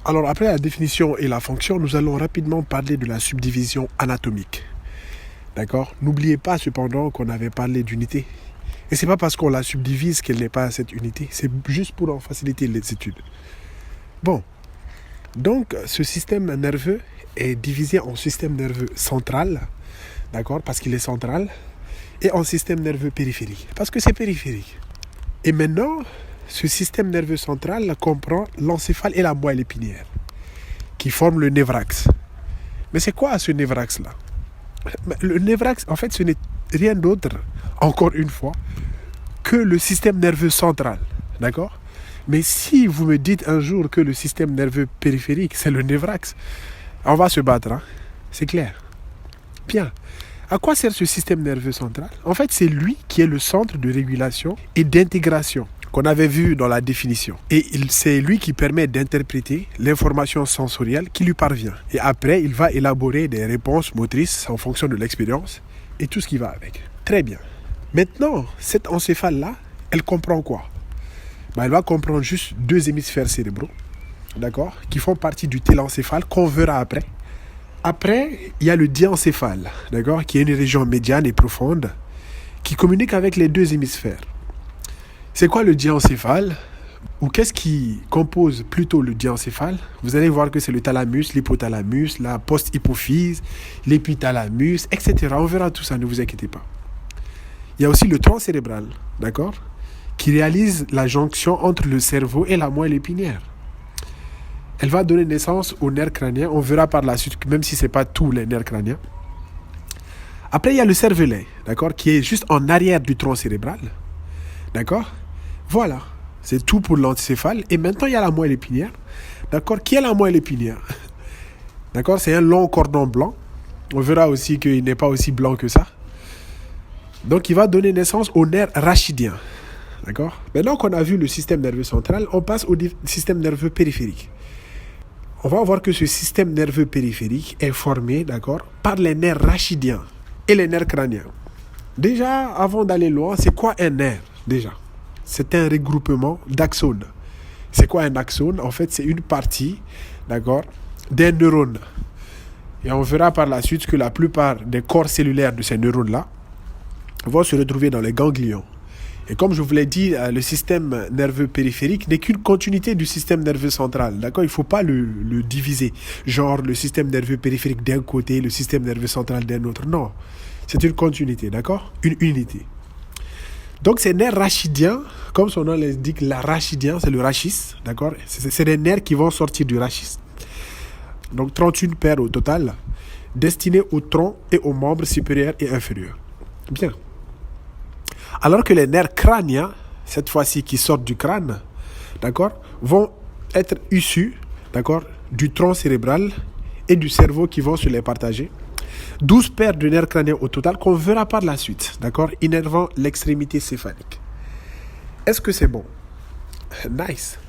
Alors, après la définition et la fonction, nous allons rapidement parler de la subdivision anatomique. D'accord? N'oubliez pas cependant qu'on avait parlé d'unité. Et c'est pas parce qu'on la subdivise qu'elle n'est pas cette unité. C'est juste pour en faciliter les études. Bon. Donc, ce système nerveux est divisé en système nerveux central, d'accord? Parce qu'il est central. Et en système nerveux périphérique, parce que c'est périphérique. Et maintenant, ce système nerveux central comprend l'encéphale et la moelle épinière, qui forment le névrax. Mais c'est quoi ce névrax-là? Le névrax, en fait, ce n'est rien d'autre, encore une fois, que le système nerveux central, d'accord? Mais si vous me dites un jour que le système nerveux périphérique, c'est le névrax, on va se battre, hein? C'est clair. Bien. À quoi sert ce système nerveux central? En fait, c'est lui qui est le centre de régulation et d'intégration qu'on avait vu dans la définition. Et c'est lui qui permet d'interpréter l'information sensorielle qui lui parvient. Et après, il va élaborer des réponses motrices en fonction de l'expérience et tout ce qui va avec. Très bien. Maintenant, cette encéphale-là, elle comprend quoi? Elle va comprendre juste 2 hémisphères cérébraux, d'accord, qui font partie du télencéphale qu'on verra après. Après, il y a le diencéphale, d'accord, qui est une région médiane et profonde qui communique avec les 2 hémisphères. C'est quoi le diencéphale? Ou qu'est-ce qui compose plutôt le diencéphale? Vous allez voir que c'est le thalamus, l'hypothalamus, la post-hypophyse, l'épithalamus, etc. On verra tout ça, ne vous inquiétez pas. Il y a aussi le tronc cérébral, d'accord, qui réalise la jonction entre le cerveau et la moelle épinière. Elle va donner naissance aux nerfs crâniens. On verra par la suite, même si ce n'est pas tous les nerfs crâniens. Après, il y a le cervelet, d'accord, qui est juste en arrière du tronc cérébral. D'accord? Voilà. C'est tout pour l'encéphale. Et maintenant, il y a la moelle épinière. D'accord? Qui est la moelle épinière? D'accord? C'est un long cordon blanc. On verra aussi qu'il n'est pas aussi blanc que ça. Donc, il va donner naissance au nerf rachidien. D'accord? Maintenant qu'on a vu le système nerveux central, on passe au système nerveux périphérique. On va voir que ce système nerveux périphérique est formé, d'accord, par les nerfs rachidiens et les nerfs crâniens. Déjà, avant d'aller loin, c'est quoi un nerf? Déjà, c'est un regroupement d'axones. C'est quoi un axone? En fait, c'est une partie, d'accord, d'un neurone. Et on verra par la suite que la plupart des corps cellulaires de ces neurones-là vont se retrouver dans les ganglions. Et comme je vous l'ai dit, le système nerveux périphérique n'est qu'une continuité du système nerveux central. D'accord? Il ne faut pas le diviser. Genre le système nerveux périphérique d'un côté, le système nerveux central d'un autre. Non. C'est une continuité. D'accord? Une unité. Donc ces nerfs rachidiens, comme son nom l'indique, la rachidien, c'est le rachis. D'accord? C'est des nerfs qui vont sortir du rachis. Donc 31 paires au total, destinés au tronc et aux membres supérieurs et inférieurs. Bien. Alors que les nerfs crâniens, cette fois-ci qui sortent du crâne, d'accord, vont être issus, d'accord, du tronc cérébral et du cerveau qui vont se les partager. 12 paires de nerfs crâniens au total qu'on verra par la suite, d'accord, innervant l'extrémité céphalique. Est-ce que c'est bon? Nice.